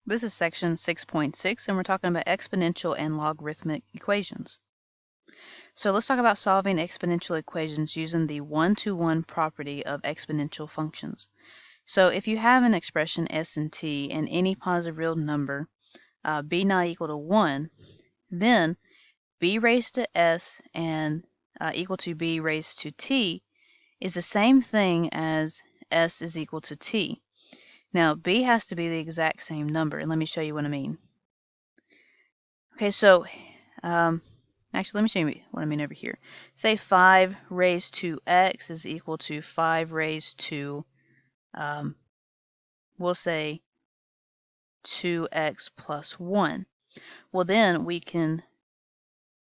This is section 6.6, and we're talking about exponential and logarithmic equations. So let's talk about solving exponential equations using the one-to-one property of exponential functions. So if you have an expression s and t and any positive real number, b not equal to 1, then b raised to s and equal to b raised to t is the same thing as s is equal to t. Now, b has to be the exact same number, and let me show you what I mean. Okay, so actually, let me show you what I mean over here. Say 5 raised to x is equal to 5 raised to, we'll say 2x plus 1. Well, then we can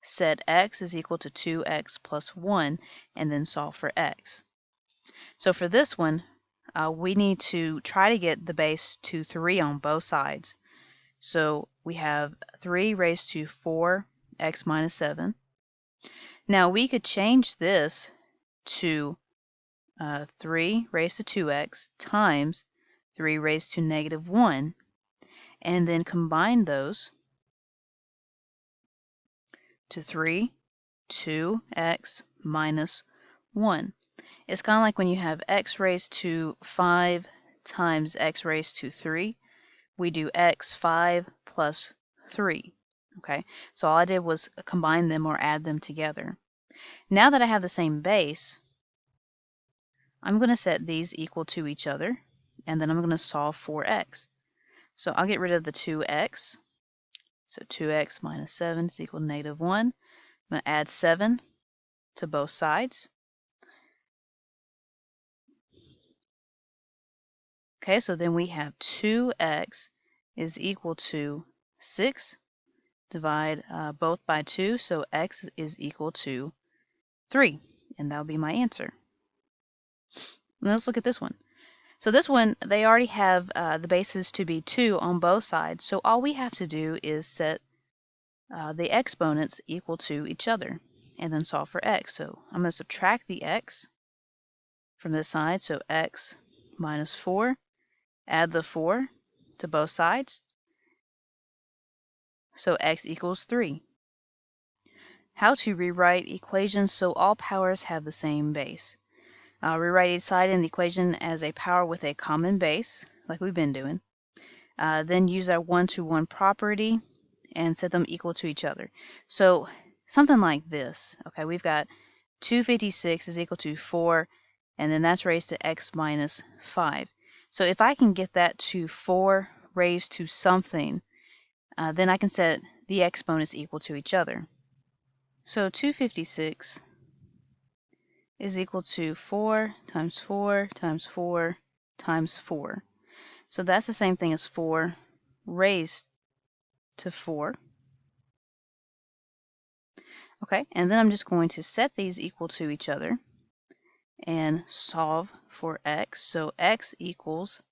set x is equal to 2x plus 1 and then solve for x. So for this one, we need to try to get the base to 3 on both sides. So we have 3 raised to 4x minus 7. Now we could change this to 3 raised to 2x times 3 raised to negative 1, and then combine those to 3, 2x minus 1. It's kind of like when you have x raised to 5 times x raised to 3. We do x5 plus 3. Okay, so all I did was combine them or add them together. Now that I have the same base, I'm going to set these equal to each other, and then I'm going to solve for x. So I'll get rid of the 2x. So 2x minus 7 is equal to negative 1. I'm going to add 7 to both sides. Okay, so then we have 2x is equal to 6. Divide both by 2, so x is equal to 3. And that'll be my answer. Now let's look at this one. So this one, they already have the bases to be 2 on both sides. So all we have to do is set the exponents equal to each other and then solve for x. So I'm going to subtract the x from this side. So x minus 4. Add the 4 to both sides. So x equals 3. How to rewrite equations so all powers have the same base. Rewrite each side in the equation as a power with a common base, like we've been doing. Then use our one-to-one property and set them equal to each other. So something like this. Okay, we've got 256 is equal to 4, and then that's raised to x minus 5. So if I can get that to 4 raised to something, then I can set the exponents equal to each other. So 256 is equal to 4 times 4 times 4 times 4. So that's the same thing as 4 raised to 4. Okay, and then I'm just going to set these equal to each other and solve for x. So x equals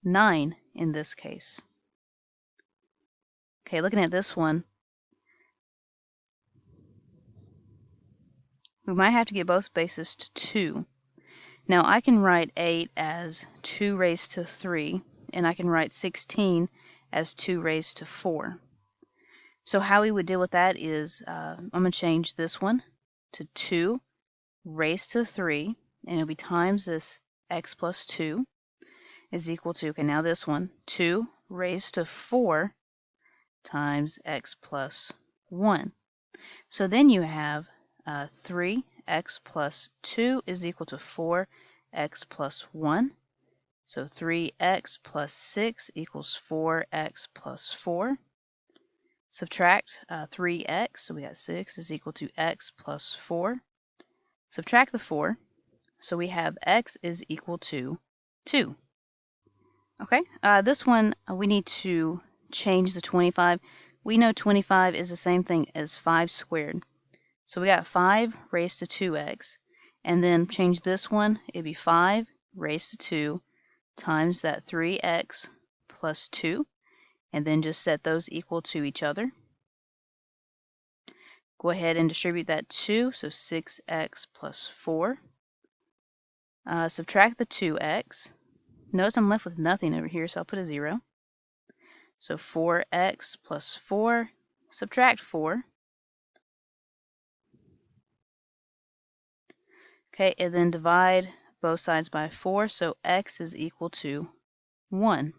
9 in this case. Okay, looking at this one, we might have to get both bases to 2. Now I can write 8 as 2 raised to 3, and I can write 16 as 2 raised to 4. So how we would deal with that is I'm going to change this one to 2 raised to 3, and it'll be times this x plus 2 is equal to, okay, now this one, 2 raised to 4 times x plus 1. So then you have 3x plus 2 is equal to 4x plus 1. So 3x plus 6 equals 4x plus 4. Subtract 3x, so we got 6 is equal to x plus 4. Subtract the 4, so we have x is equal to 2. Okay, this one we need to change the 25. We know 25 is the same thing as 5 squared. So we got 5 raised to 2x, and then change this one, it'd be 5 raised to 2 times that 3x plus 2, and then just set those equal to each other. Go ahead and distribute that 2, so 6x plus 4. Subtract the 2x. Notice I'm left with nothing over here, so I'll put a 0. So 4x plus 4, subtract 4. Okay, and then divide both sides by 4, so x is equal to 1.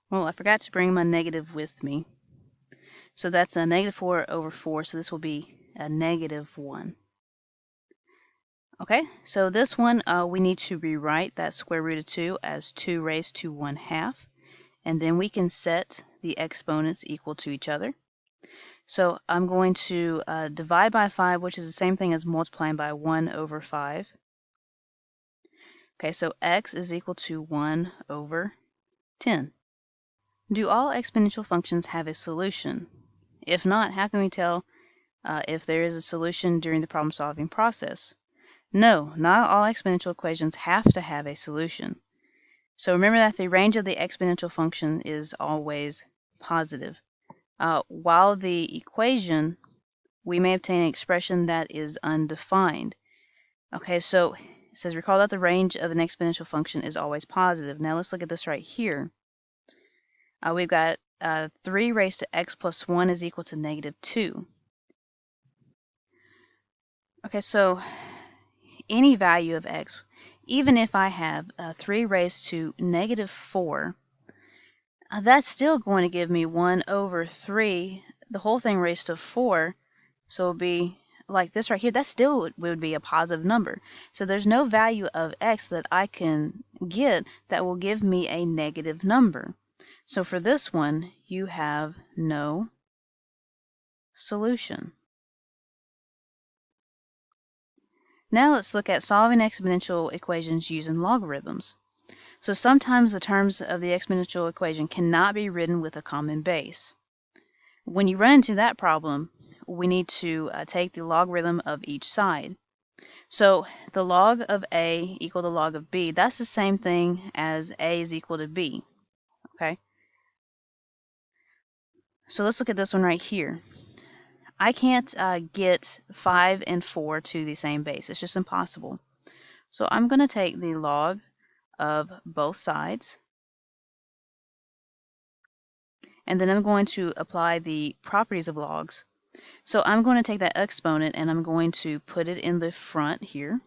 Well, I forgot to bring my negative with me. So that's a negative 4 over 4, so this will be a negative 1. Okay, so this one, we need to rewrite that square root of 2 as 2 raised to 1/2. And then we can set the exponents equal to each other. So I'm going to divide by 5, which is the same thing as multiplying by 1 over 5. Okay, so x is equal to 1 over 10. Do all exponential functions have a solution? If not, how can we tell if there is a solution during the problem-solving process? No, not all exponential equations have to have a solution. So remember that the range of the exponential function is always positive. While the equation, we may obtain an expression that is undefined. Okay, so it says recall that the range of an exponential function is always positive. Now let's look at this right here. We've got 3 raised to x plus 1 is equal to negative 2. Okay, so any value of x, even if I have 3 raised to negative 4, that's still going to give me 1 over 3, the whole thing raised to 4. So it'll be like this right here. That still would be a positive number. So there's no value of x that I can get that will give me a negative number. So for this one, you have no solution. Now let's look at solving exponential equations using logarithms. So sometimes the terms of the exponential equation cannot be written with a common base. When you run into that problem, we need to take the logarithm of each side. So the log of a equal to log of b, that's the same thing as a is equal to b. Okay? So let's look at this one right here. I can't get 5 and 4 to the same base. It's just impossible. So I'm going to take the log of both sides, and then I'm going to apply the properties of logs. So I'm going to take that exponent and I'm going to put it in the front here.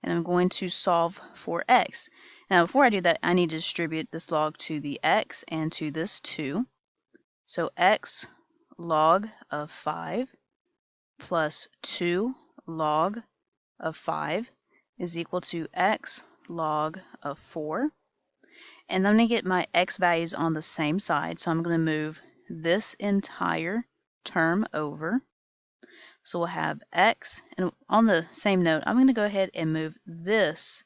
And I'm going to solve for x. Now before I do that, I need to distribute this log to the x and to this 2. So x log of 5 plus 2 log of 5 is equal to x log of 4. And I'm going to get my x values on the same side, so I'm going to move this entire term over. So we'll have x, and on the same note, I'm going to go ahead and move this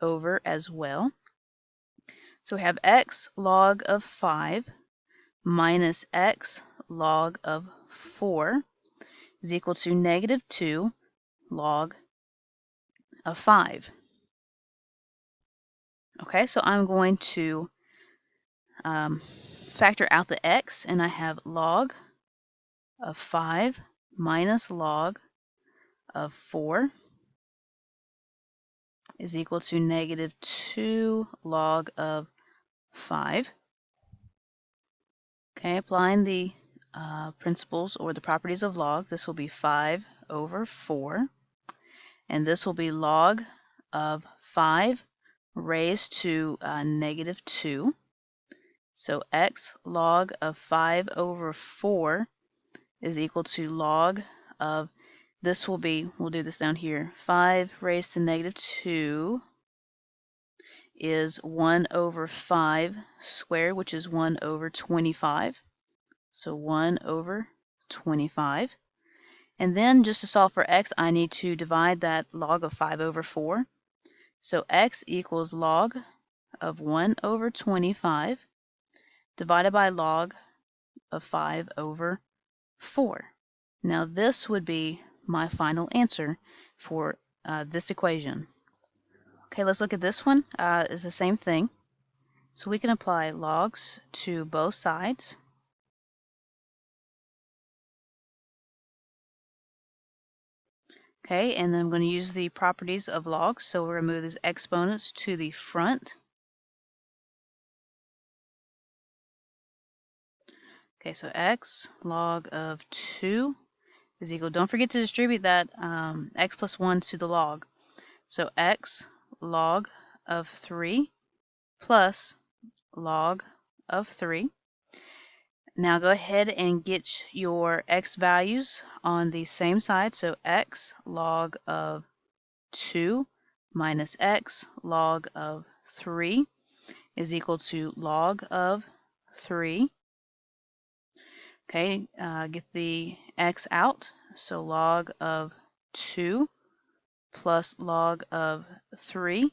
over as well. So we have x log of 5 minus x log of 4 is equal to negative 2 log of 5. Okay, so I'm going to factor out the x, and I have log of 5 minus log of 4 is equal to negative 2 log of 5. Okay, applying the principles or the properties of log, this will be 5 over 4. And this will be log of 5 raised to negative 2. So x log of 5 over 4 is equal to log of, this will be, we'll do this down here, 5 raised to negative 2 is 1 over 5 squared, which is 1 over 25. So 1 over 25. And then just to solve for x, I need to divide that log of 5 over 4. So x equals log of 1 over 25 divided by log of 5 over 4. Now this would be my final answer for this equation. Okay, let's look at this one. It's the same thing. So we can apply logs to both sides. Okay, and then I'm going to use the properties of logs. So we're going to move these exponents to the front. Okay, so x log of 2 is equal, don't forget to distribute that x plus 1 to the log. So x log of 3 plus log of 3. Now go ahead and get your x values on the same side. So x log of 2 minus x log of 3 is equal to log of 3. Okay, get the x out. So log of 2 plus log of 3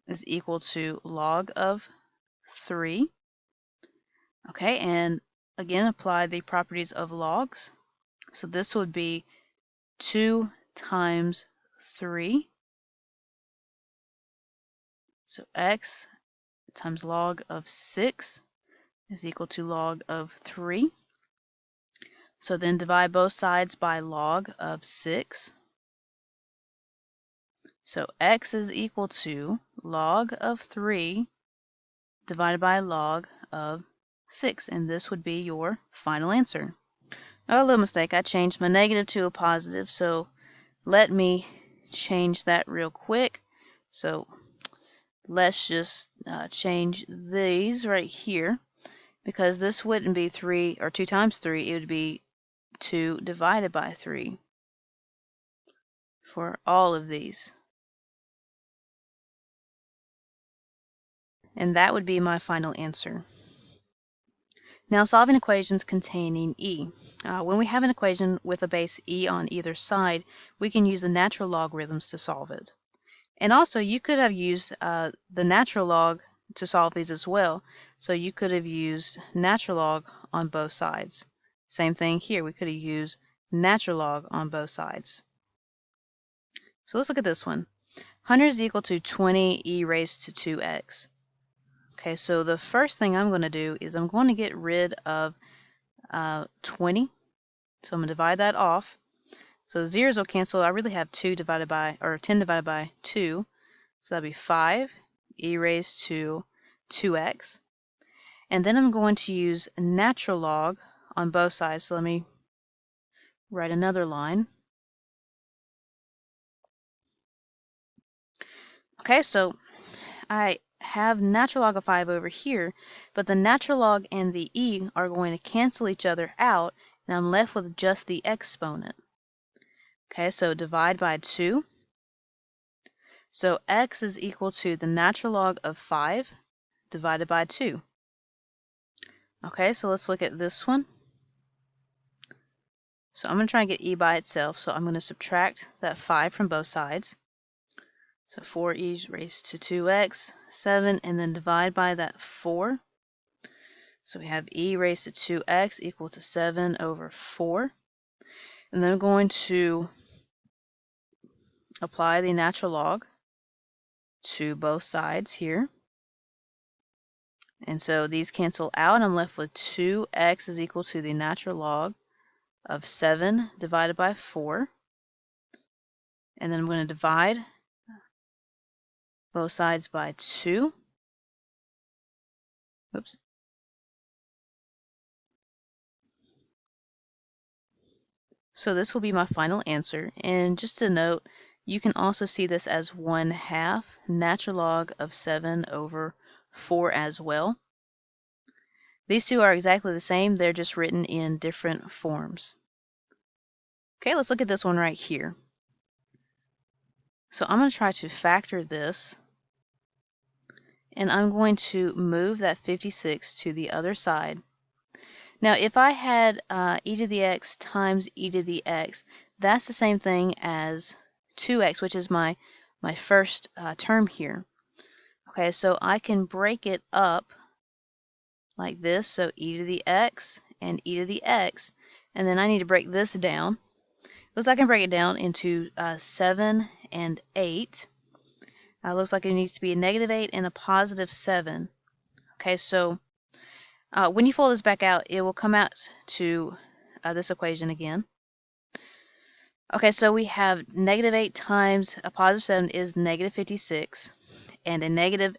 is equal to log of 3. Okay, and again, apply the properties of logs. So this would be 2 times 3. So x times log of 6 is equal to log of 3. So then divide both sides by log of 6. So x is equal to log of 3 divided by log of 6, and this would be your final answer. Oh, a little mistake. I changed my negative to a positive, so let me change that real quick. So let's just change these right here, because this wouldn't be 3 or 2 times 3, it would be 2 divided by 3 for all of these. And that would be my final answer. Now, solving equations containing e. When we have an equation with a base e on either side, we can use the natural logarithms to solve it. And also, you could have used the natural log to solve these as well. So you could have used natural log on both sides. Same thing here. We could have used natural log on both sides. So let's look at this one. 100 is equal to 20 e raised to 2x. Okay, so the first thing I'm going to do is I'm going to get rid of 20. So I'm going to divide that off. So zeros will cancel. I really have 10 divided by 2. So that'll be 5 e raised to 2x. And then I'm going to use natural log on both sides. So let me write another line. Okay, so I have natural log of 5 over here, but the natural log and the e are going to cancel each other out, and I'm left with just the exponent. Okay, so divide by 2. So x is equal to the natural log of 5 divided by 2. Okay, so let's look at this one. So I'm going to try and get e by itself, so I'm going to subtract that 5 from both sides. So 4e raised to 2x, 7, and then divide by that 4. So we have e raised to 2x equal to 7 over 4. And then I'm going to apply the natural log to both sides here. And so these cancel out. I'm left with 2x is equal to the natural log of 7 divided by 4. And then I'm going to divide both sides by 2. Oops. So this will be my final answer. And just to note, you can also see this as 1/2 natural log of 7 over 4 as well. These two are exactly the same, they're just written in different forms. Okay, let's look at this one right here. So I'm going to try to factor this, and I'm going to move that 56 to the other side. Now, if I had e to the x times e to the x, that's the same thing as 2x, which is my first term here. Okay, so I can break it up like this, so e to the x and e to the x, and then I need to break this down. Looks like I can break it down into 7 and 8. Looks like it needs to be a -8 and a +7. Okay, so when you fold this back out, it will come out to this equation again. Okay, so we have negative 8 times a positive 7 is negative 56, and a negative